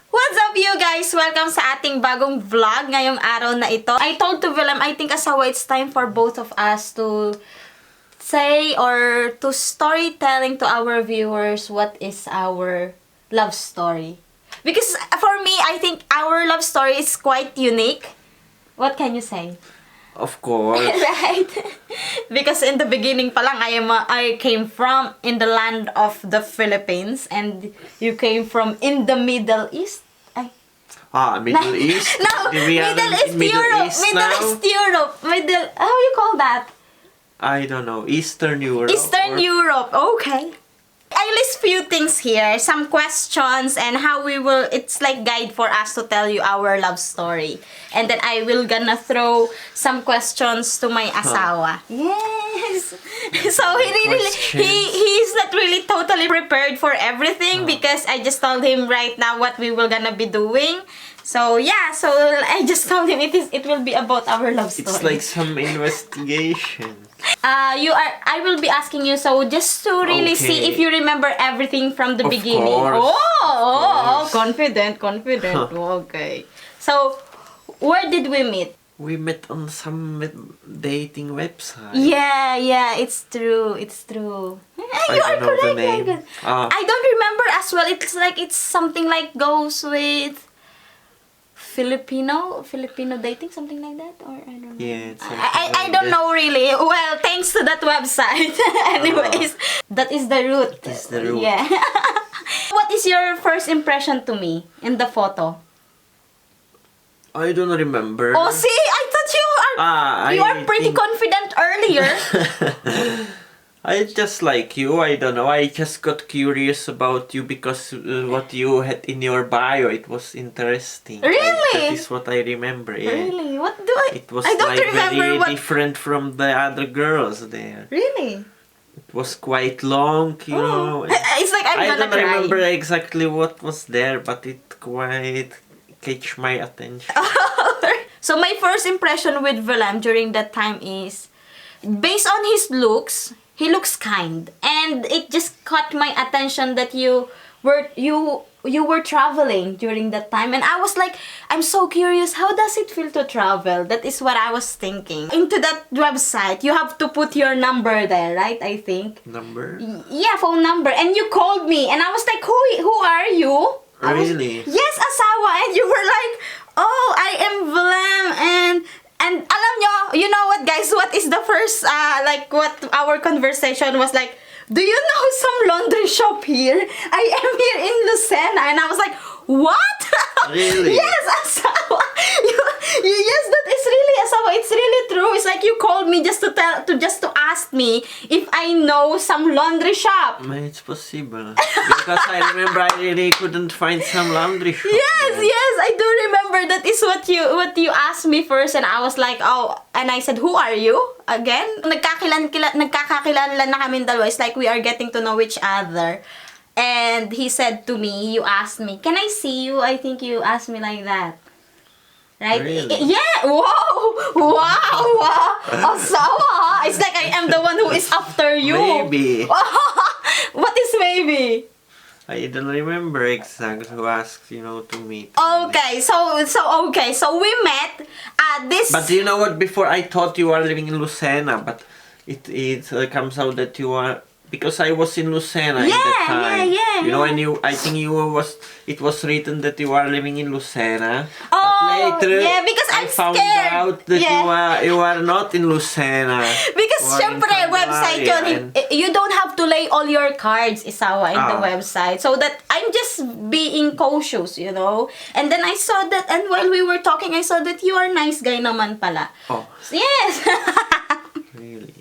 What's up you guys? Welcome sa ating bagong vlog ngayong araw na ito. I told to Vilem, I think asawa, it's time for both of us to say or to storytelling to our viewers what is our love story. Because for me, I think our love story is quite unique. What can you say? Of course. Right? Because in the beginning pa lang, I came from in the land of the Philippines and you came from in the Middle East. Middle East? No, Middle East Europe. Middle East Europe. How you call that? I don't know. Eastern Europe? Eastern Europe. Okay. I list few things here, some questions, and how we will, it's like guide for us to tell you our love story. And then I will gonna throw some questions to my asawa. Yes! So he's not really totally prepared for everything because I just told him right now what we will gonna be doing. So yeah, so I just told him it will be about our love story. It's like some investigation. I will be asking you, so just to really see if you remember everything from the beginning. Course. Oh, confident. Okay. So, where did we meet? We met on some dating website. Yeah, it's true. You are don't know correct. the name. I don't remember as well. It's something like goes with Filipino dating, something like that, or I don't know. Yeah, I don't know really. Well, thanks to that website. Anyways, that is the route. That's the route. Yeah. What is your first impression to me in the photo? I don't remember. Oh, see, I thought you are pretty confident earlier. I just like you, I don't know, I just got curious about you because what you had in your bio, it was interesting. Really? That is what I remember, yeah. Really? What do I... It was I don't like remember very what... different from the other girls there. Really? It was quite long, you know. It's like I'm gonna cry. I don't remember exactly what was there, but it quite catch my attention. So my first impression with Vilem during that time is, based on his looks, he looks kind, and it just caught my attention that you were traveling during that time, and I was like, I'm so curious, how does it feel to travel? That is what I was thinking. Into that website, you have to put your number there, right? I think. Number? Yeah, phone number, and you called me, and I was like, who are you? Really? Yes, asawa, and you were like, oh, I am Vilem, and alam nyo, you know what guys, what is the first, what our conversation was like, do you know some laundry shop here? I am here in Lucena. And I was like, what? Really? Yes, asawa. Yes, that is really asawa. It's really true. It's like you called me just to ask me if I know some laundry shop. It's possible. Because I remember I really couldn't find some laundry shop. Yes, I do remember. That is what you asked me first, and I was like, oh, and I said, who are you? Again, nagkakakilala na kami dalawa. It's like we are getting to know each other. And he said to me, you asked me, can I see you? I think you asked me like that. Right? Really? Yeah! Wow! Asawa! It's like I am the one who is after you. Maybe. What is maybe? I don't remember exactly who asked, to meet. Okay, so we met at this... But you know what, before I thought you were living in Lucena, but it comes out that you are... Because I was in Lucena at that time. And I think it was written that you are living in Lucena. Oh, but later, because I found out that you are not in Lucena. Because syempre, website yun, you don't have to lay all your cards, isawa, in the website. So that, I'm just being cautious, And then I saw that, and while we were talking, I saw that you are nice guy naman pala. Oh. Yes. Really?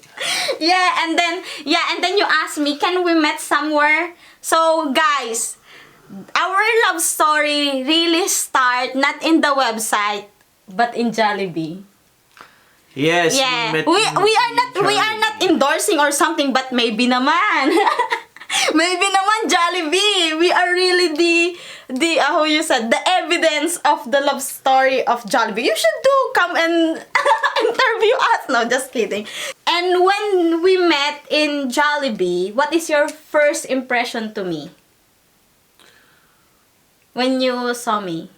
And then you asked me, can we meet somewhere? So guys, our love story really start not in the website but in Jollibee. Yes, we are not endorsing or something, but maybe naman. Maybe naman Jollibee. We are really the how you said, the evidence of the love story of Jollibee. You should come and interview us. No, just kidding. And when we met in Jollibee, what is your first impression to me? when you saw me?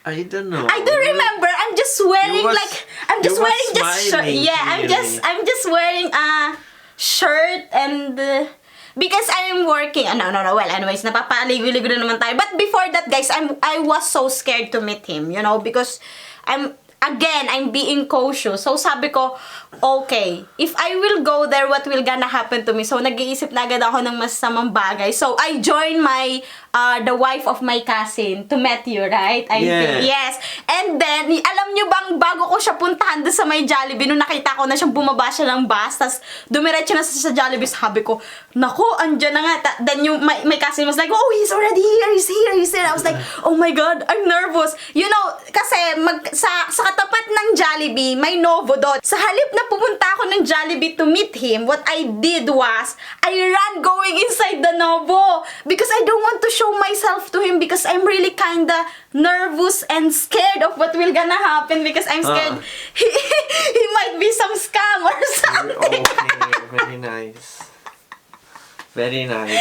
I don't know. I do remember. I'm just wearing just shirt. smiling, Yeah, clearly. I'm just wearing a shirt and because I'm working. No. Well, anyways, napapaligo-ligo na naman tayo. But before that, guys, I was so scared to meet him, you know, because I'm being cautious. So sabi ko, okay, if I will go there, what will gonna happen to me? So nag-iisip na agad ako ng masasamang bagay. So I joined the wife of my cousin to meet you, right? I think. Yes. And then, alam nyo bang bago ko siya puntahan doon sa may Jollibee, nung nakita ko na siyang bumaba siya ng bus, tas dumiretso na sa Jollibee, sabi ko, naku, andyan na nga. Then yung my cousin was like, oh, he's already here, he's here. I was like, oh my God, I'm nervous. You know, kasi sa katapat ng Jollibee, may Novo doon. Sa halip na pumunta ako ng Jollibee to meet him, what I did was, I ran going inside the Novo because I don't want to show myself to him because I'm really kinda nervous and scared of what will gonna happen because I'm scared he might be some scam or something. Okay, very nice. Very nice.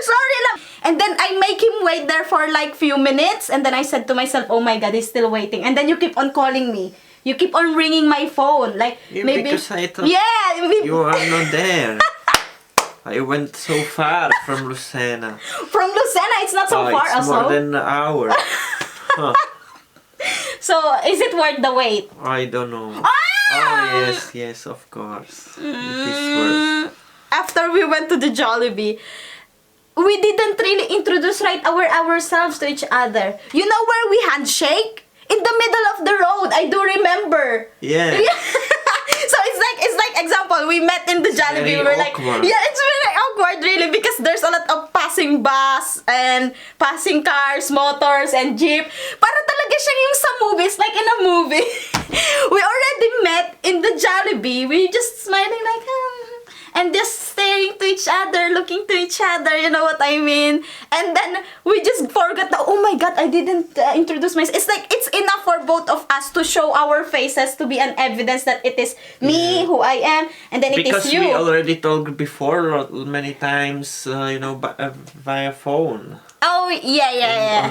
Sorry lang. And then I make him wait there for like few minutes and then I said to myself, oh my God, he's still waiting. And then you keep on calling me. You keep on ringing my phone. Like, maybe... Because I thought you are not there. I went so far from Lucena. From Lucena, it's not so far it's more than an hour. Huh. So, is it worth the wait? I don't know. Ah! Oh, yes, of course. It is worth. After we went to the Jollibee, we didn't really introduce ourselves to each other. You know where we handshake? In the middle of the road. I do remember. Yeah. So it's like example, we met in the Jollibee. We were like, yeah, it's very awkward really because there's a lot of passing bus and passing cars, motors, and jeep. Para talaga siya yung sa movies, like in a movie. We already met in the Jollibee. We just smiling like, and just staring to each other, looking to each other, you know what I mean? And then we just forgot that, oh my God, I didn't introduce myself. It's like, it's enough for both of us to show our faces to be an evidence that it is me, who I am, and then because it is you. We already talked before many times, via phone. Oh, yeah.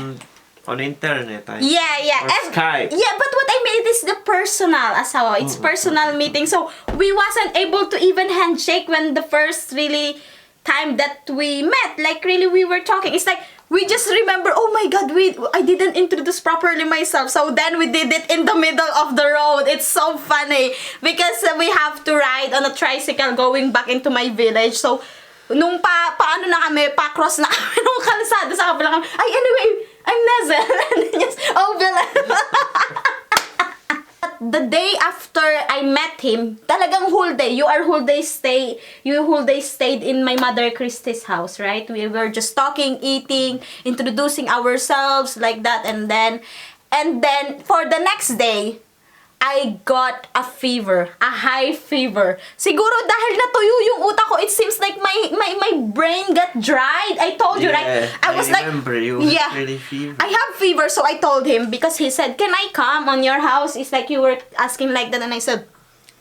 On internet. Or Skype. Yeah, but what I made is the personal asawa. It's personal meeting. So, we wasn't able to even handshake when the first really time that we met. Like, really, we were talking. It's like, we just remember, oh my God, I didn't introduce properly myself. So, then we did it in the middle of the road. It's so funny. Because we have to ride on a tricycle going back into my village. So, nung paano na kami, pa-cross na kami nung kalsada sa kabilang kami. Ay, anyway, I'm Nezel. Yes. Oh, Vilem. The day after I met him, talagang whole day, you whole day stayed in my mother Christie's house, right? We were just talking, eating, introducing ourselves like that, and then for the next day, I got a high fever. Siguro dahil natuyo yung utak ko, it seems like my brain got dried. I told you, right? I remember you had really fever. I have fever, so I told him because he said, "Can I come on your house?" It's like you were asking like that, and I said,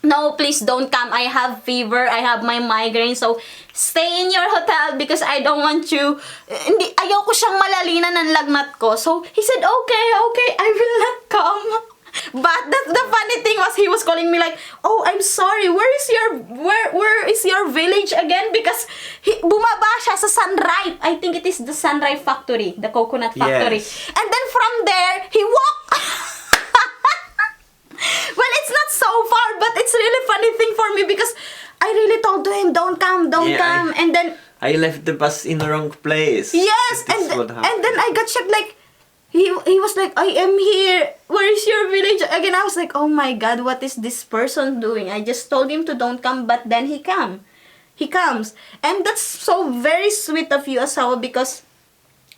"No, please don't come. I have fever. I have my migraine. So stay in your hotel because I don't want you." Ayaw ko siyang malalinan ng lagnat ko. So he said, "Okay, I will not come." But the funny thing was he was calling me like, "Oh, I'm sorry. Where is your village again?" Because bumaba siya sa Sunripe. I think it is the Sunripe factory, the coconut factory. Yes. And then from there, he walked. Well, it's not so far, but it's really funny thing for me because I really told to him, don't come. And then I left the bus in the wrong place. Yes, and then I got shocked like, He was like, I am here. Where is your village? Again, I was like, oh my God, what is this person doing? I just told him to don't come, but then he comes. And that's so very sweet of you, Asawa, because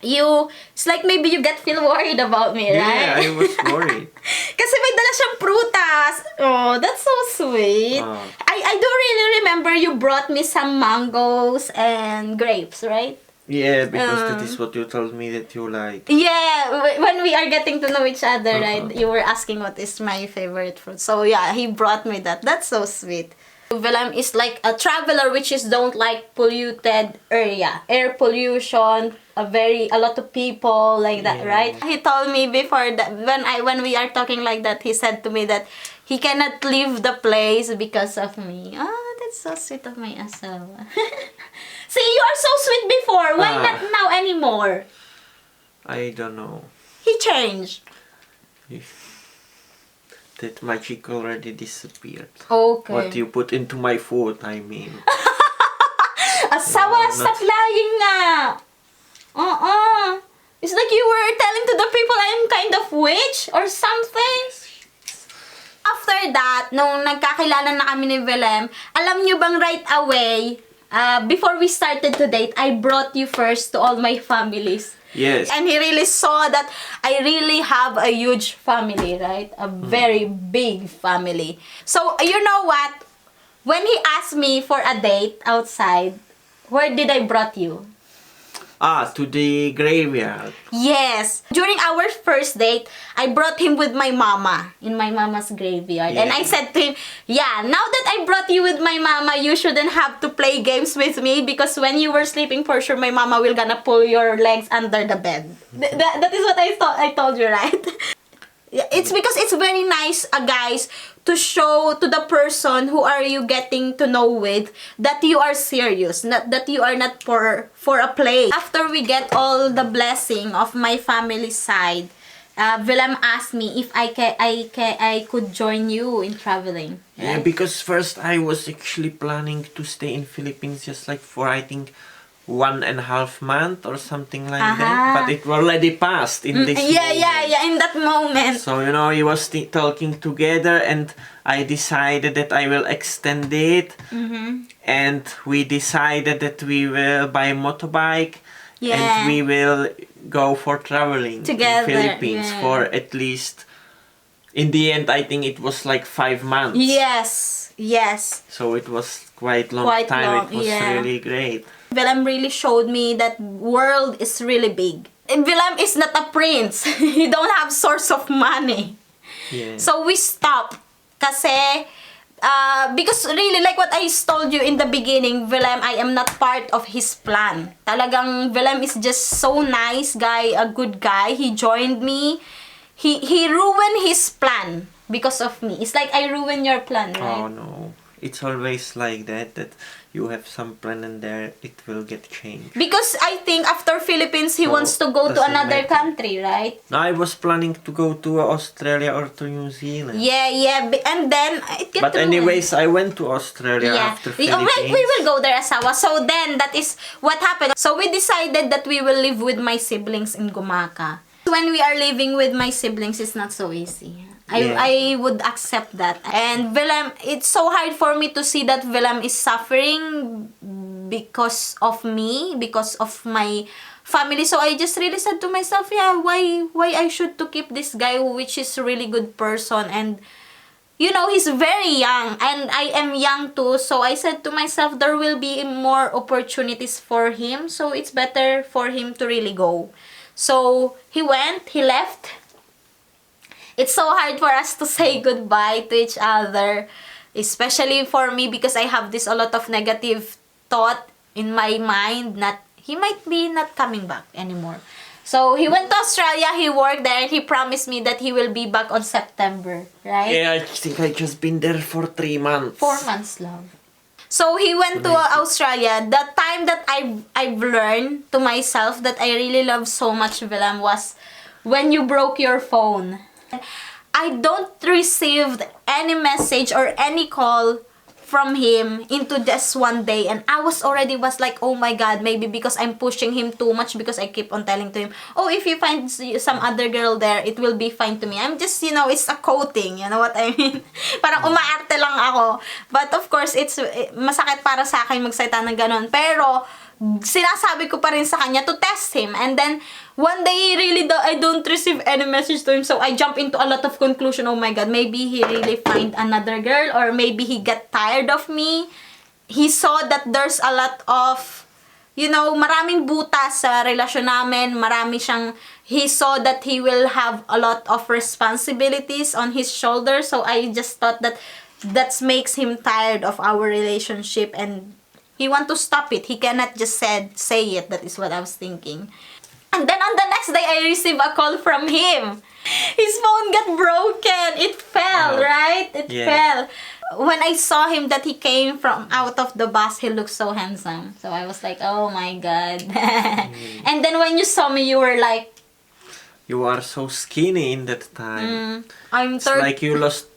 it's like maybe you feel worried about me, right? Yeah, I was worried. Kasi may dala siyang prutas. Oh, that's so sweet. I do really remember you brought me some mangoes and grapes, right? Yeah, because that is what you told me that you like. Yeah, when we are getting to know each other, right? You were asking what is my favorite fruit. So yeah, he brought me that. That's so sweet. Vilem is like a traveler which is don't like polluted area, air pollution, a lot of people like that, right? He told me before that when we are talking like that, he said to me that he cannot leave the place because of me. Oh, that's so sweet of my asawa. See, you are so sweet before. Why not now anymore? I don't know. He changed. That magic already disappeared. Okay. What you put into my food, I mean. Asawa, stop lying nga. It's like you were telling to the people I'm kind of witch or something. After that, nung nagkakilala na kami ni Vilem, alam nyo bang right away, before we started to date, I brought you first to all my families. Yes. And he really saw that I really have a huge family, right? A very big family. So, you know what? When he asked me for a date outside, where did I brought you? To the graveyard. Yes. During our first date, I brought him with my mama in my mama's graveyard. Yeah. And I said to him, yeah, now that I brought you with my mama, you shouldn't have to play games with me because when you were sleeping, for sure, my mama will gonna pull your legs under the bed. That is what I told you, right? It's because it's very nice, guys, to show to the person who are you getting to know with that you are serious, not that you are not for a play. After we get all the blessing of my family side, Vilem asked me if I could join you in traveling. Right? Yeah, because first I was actually planning to stay in Philippines just like for I think 1.5 months or something like that, but it already passed in this moment. Yeah, in that moment. So, you know, we was talking together and I decided that I will extend it, and we decided that we will buy a motorbike and we will go for traveling together in Philippines for at least, in the end I think it was like 5 months. Yes. So it was quite long time. It was really great. Vilem really showed me that world is really big. And Vilem is not a prince. He don't have source of money. Yeah. So we stopped. Kasi, because really, like what I told you in the beginning, Vilem, I am not part of his plan. Talagang Vilem is just so nice guy, a good guy. He joined me. He ruined his plan because of me. It's like I ruined your plan, right? Oh no. It's always like that you have some plan and there it will get changed. Because I think after Philippines, he wants to go to another country, right? I was planning to go to Australia or to New Zealand. Yeah. And then, it get But anyways, I went to Australia after Philippines. We will go there, asawa. So then, that is what happened. So we decided that we will live with my siblings in Gumaka. When we are living with my siblings, it's not so easy. I would accept that. And Vilem, it's so hard for me to see that Vilem is suffering because of me, because of my family. So I just really said to myself, why I should to keep this guy which is a really good person, and you know, he's very young and I am young too. So I said to myself, there will be more opportunities for him. So it's better for him to really go. So he left. It's so hard for us to say goodbye to each other, especially for me because I have this a lot of negative thought in my mind that he might be not coming back anymore. So he went to Australia, he worked there, and he promised me that he will be back on September, right? Yeah, I think I just been there for 3 months. 4 months, love. So he went to Australia. The time that I've learned to myself that I really love so much, Vilem, was when you broke your phone. I don't receive any message or any call from him into just one day, and I was like, oh my god, maybe because I'm pushing him too much, because I keep on telling to him, oh, if you find some other girl there, it will be fine to me. I'm just, it's a coating, you know what I mean? Parang umaarte lang ako. But of course, it's masakit para sa akin magsalita ng ganon, pero sinasabi ko pa rin sa kanya to test him. And then one day, I don't receive any message to him, so I jump into a lot of conclusion. Oh my god, maybe he really find another girl, or maybe he got tired of me. He saw that there's a lot of, maraming butas sa relasyon namin. He saw that he will have a lot of responsibilities on his shoulders. So I just thought that that makes him tired of our relationship, and he want to stop it. He cannot just say it. That is what I was thinking. And then on the next day, I received a call from him. His phone got broken. It fell, right? It fell. When I saw him that he came from out of the bus, he looked so handsome. So I was like, oh my God. And then when you saw me, you were like... You are so skinny in that time. I'm It's like you lost,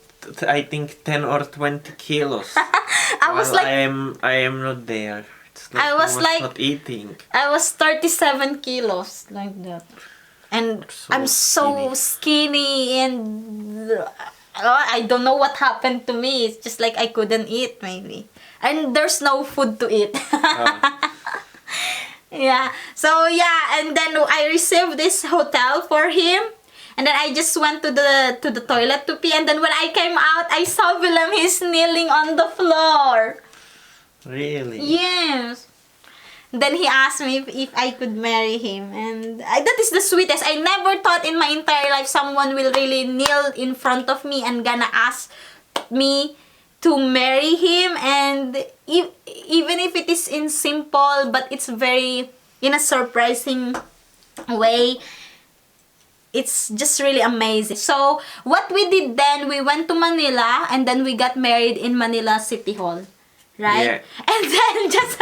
I think, 10 or 20 kilos. I was like... I am not there. It's like I was you like... not eating. I was 37 kilos, like that. And So I'm so skinny and I don't know what happened to me. It's just like I couldn't eat, maybe. And there's no food to eat. Yeah. So, yeah. And then I received this hotel for him. And then I just went to the toilet to pee. And then when I came out, I saw Vilem. He's kneeling on the floor. Really? Yes. Then he asked me if I could marry him. And that is the sweetest. I never thought in my entire life someone will really kneel in front of me and gonna ask me to marry him. And even if it is in simple, but it's very in a surprising way, it's just really amazing. So what we did then, we went to Manila and then we got married in Manila City Hall. Right? Yeah. And then just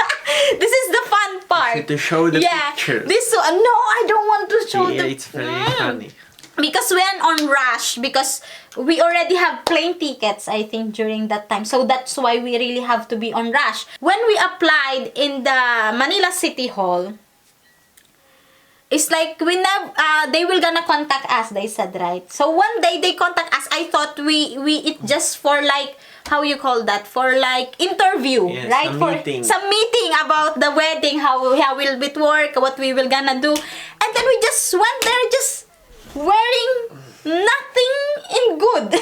this is the fun part. To show the pictures. This no, I don't want to show yeah, the it's very funny. because we went on rush because we already have plane tickets, I think, during that time. So that's why we really have to be on rush. When we applied in the Manila City Hall, it's like they will gonna contact us, they said, right? So one day they contact us. I thought we it just for like, how you call that, for like interview, right? Some for meeting. some meeting about the wedding, how will it work, what we will gonna do. And then we just went there just wearing nothing in good.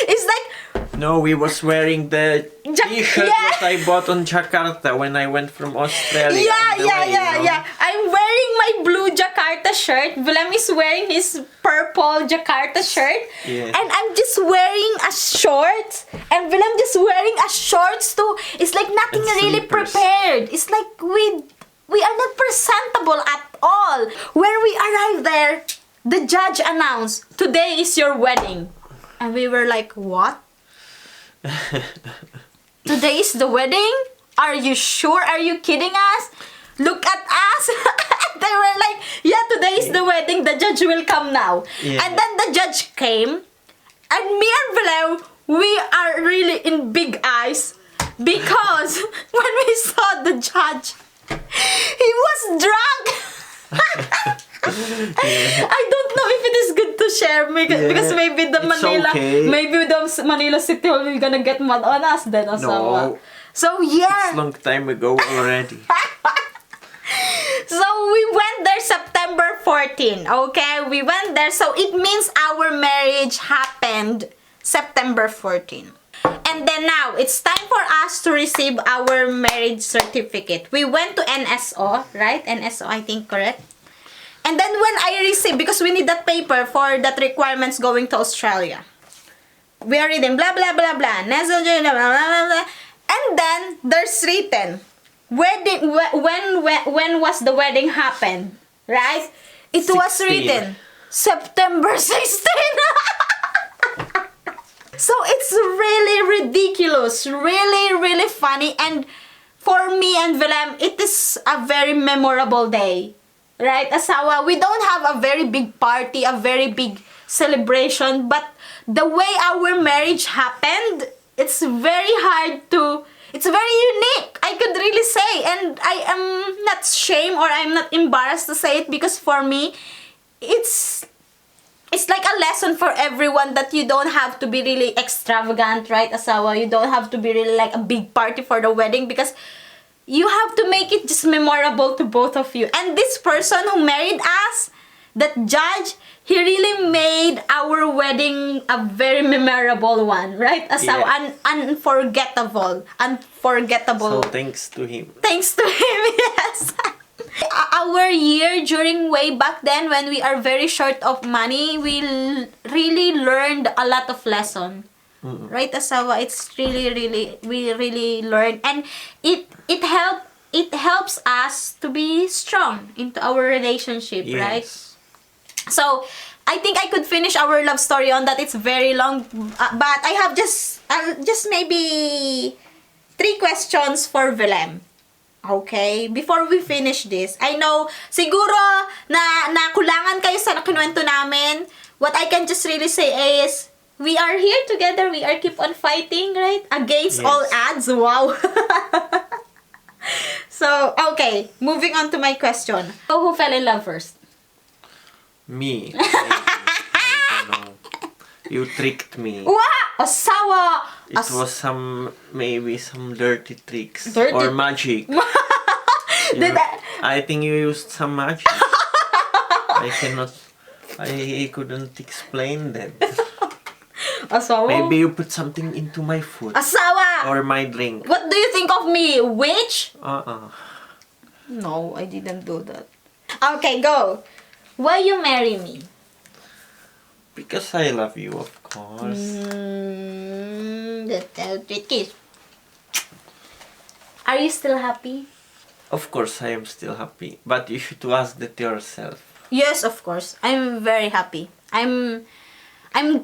It's like, no, we was wearing the t-shirt yeah. that I bought on Jakarta when I went from Australia. Yeah. I'm wearing my blue Jakarta shirt. Vilem is wearing his purple Jakarta shirt. Yeah. And I'm just wearing a short. And Vilem just wearing a shorts too. It's like nothing And really slippers. prepared. It's like we are not presentable at all. When we arrived there, the judge announced, today is your wedding. And we were like, what? Today is the wedding? Are you sure? Are you kidding us? Look at us. They were like, yeah, today is the wedding. The judge will come now. Yeah. And then the judge came. And me and Vilem, we are really in big eyes. Because when we saw the judge, he was drunk. I don't know if it is good to share because maybe the Manila City Hall will gonna get mad on us then or No. So yeah. It's long time ago already. So we went there September 14. Okay, we went there. So it means our marriage happened September 14. And then now it's time for us to receive our marriage certificate. We went to NSO, right? NSO, I think, correct? And then when I received, because we need that paper for that requirements going to Australia. We are reading blah blah blah blah. Nezel, blah blah blah blah. And then there's written wedding. When was the wedding happened? Right? It was 16. written September 16. So it's really ridiculous, really funny, and for me and Vilem, it is a very memorable day. Right, asawa, we don't have a very big party, a very big celebration, but the way our marriage happened, it's very it's very unique, I could really say, and I am not ashamed or I'm not embarrassed to say it, because for me, it's like a lesson for everyone that you don't have to be really extravagant, right, asawa? You don't have to be really like a big party for the wedding, because you have to make it just memorable to both of you. And this person who married us, that judge, he really made our wedding a very memorable one, right? So unforgettable. So thanks to him. Thanks to him, yes. Our year during way back then, when we are very short of money, we really learned a lot of lesson. Right, asawa? It's really, we really learn. And it helps us to be strong into our relationship, right? Yes. So, I think I could finish our love story on that. It's very long, but I have just maybe 3 questions for Vilem. Okay? Before we finish this, I know siguro na nakulangan kayo sa nakinuwento namin. What I can just really say is, we are here together. We are keep on fighting, right? Against all odds. Wow. So, okay. Moving on to my question. So, who fell in love first? Me. I don't know. You tricked me. Wow! Asawa! It was maybe some dirty tricks. Dirty- or magic. Did I think you used some magic. I couldn't explain that. Asawa? Maybe you put something into my food. Asawa! Or my drink. What do you think of me? Witch? No, I didn't do that. Okay, go. Why you marry me? Because I love you, of course. That's a sweet kiss. Are you still happy? Of course, I am still happy. But you should ask that yourself. Yes, of course. I'm very happy. I'm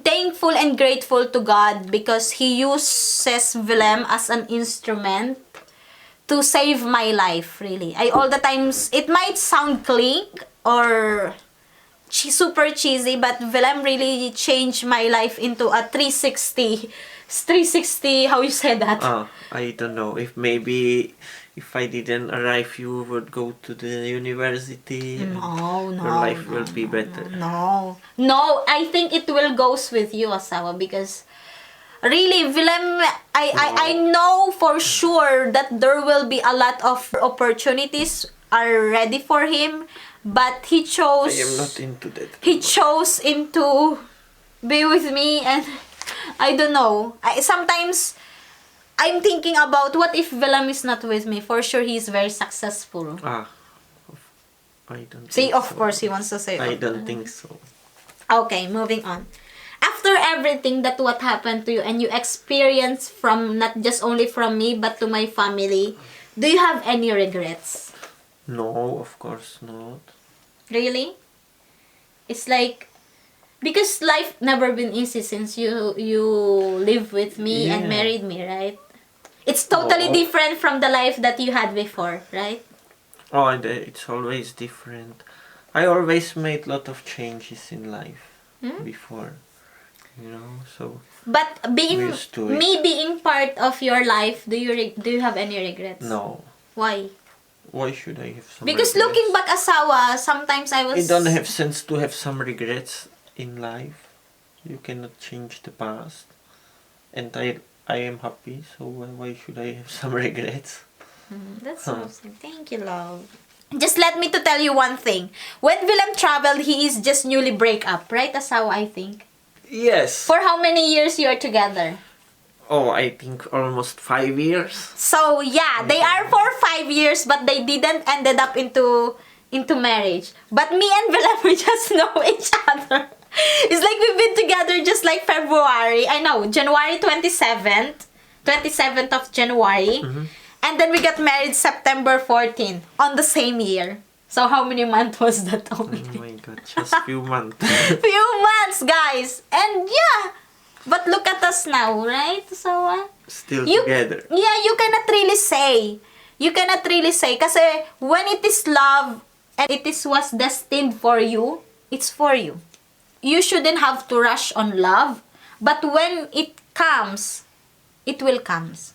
thankful and grateful to God because He uses Vilem as an instrument to save my life, really. All the times, it might sound clique or super cheesy, but Vilem really changed my life into a 360. 360, how you say that? I don't know. If I didn't arrive, you would go to the university. No, your life will be better. No, I think it will goes with you, asawa, because really, Vilem, I know for sure that there will be a lot of opportunities are ready for him, but he chose. I am not into that. He chose to be with me, and I don't know. Sometimes I'm thinking about what if Vilem is not with me. For sure, he's very successful. I don't. See, think of so. course, he wants to say. I don't think so. Okay, moving on. After everything that what happened to you and you experience from not just only from me but to my family, do you have any regrets? No, of course not. Really? It's like because life never been easy since you live with me and married me, right? It's totally different from the life that you had before, right? It's always different. I always made lot of changes in life before, so. But being used to it. me being part of your life, do you have any regrets? No. Why? Why should I have some Because regrets? looking back, asawa, sometimes I was. It don't have sense to have some regrets in life. You cannot change the past. And I am happy, so why should I have some regrets? That's awesome. Thank you, love. Just let me to tell you one thing. When Vilem traveled, he is just newly break up, right, asawa, I think? Yes. For how many years you are together? I think almost 5 years. So yeah, they are for 5 years, but they didn't ended up into marriage. But me and Vilem, we just know each other. It's like we've been together just like February. I know, January 27th of January. And then we got married September 14th on the same year. So how many months was that only? Oh my god, just few months. Few months, guys. And yeah. But look at us now, right? So, Still together. Yeah, you cannot really say. Kasi when it is love and was destined for you, it's for you. You shouldn't have to rush on love. But when it comes, it will comes.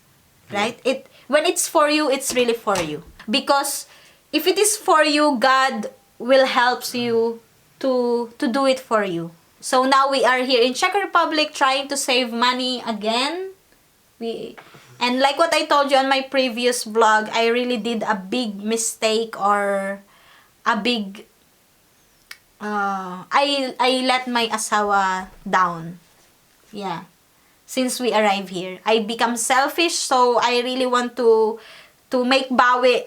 Right? When it's for you, it's really for you. Because if it is for you, God will help you to do it for you. So now we are here in Czech Republic trying to save money again. And like what I told you on my previous vlog, I really did a big mistake or a big I let my asawa down. Yeah. Since we arrive here, I become selfish, so I really want to make bawi,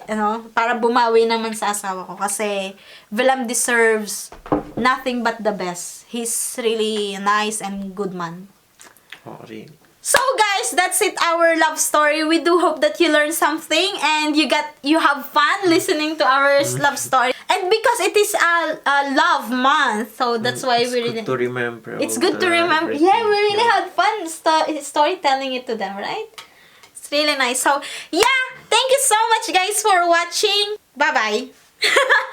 para bumawi naman sa asawa ko. Kasi Vilem deserves nothing but the best. He's really nice and good man. Oh, really? So guys, that's it, our love story. We do hope that you learned something and you have fun listening to our love story. And because it is a love month, so that's why we really good to remember. it's good to remember. Everything. Yeah, we really had fun storytelling it to them, right? It's really nice. So yeah, thank you so much guys for watching. Bye bye.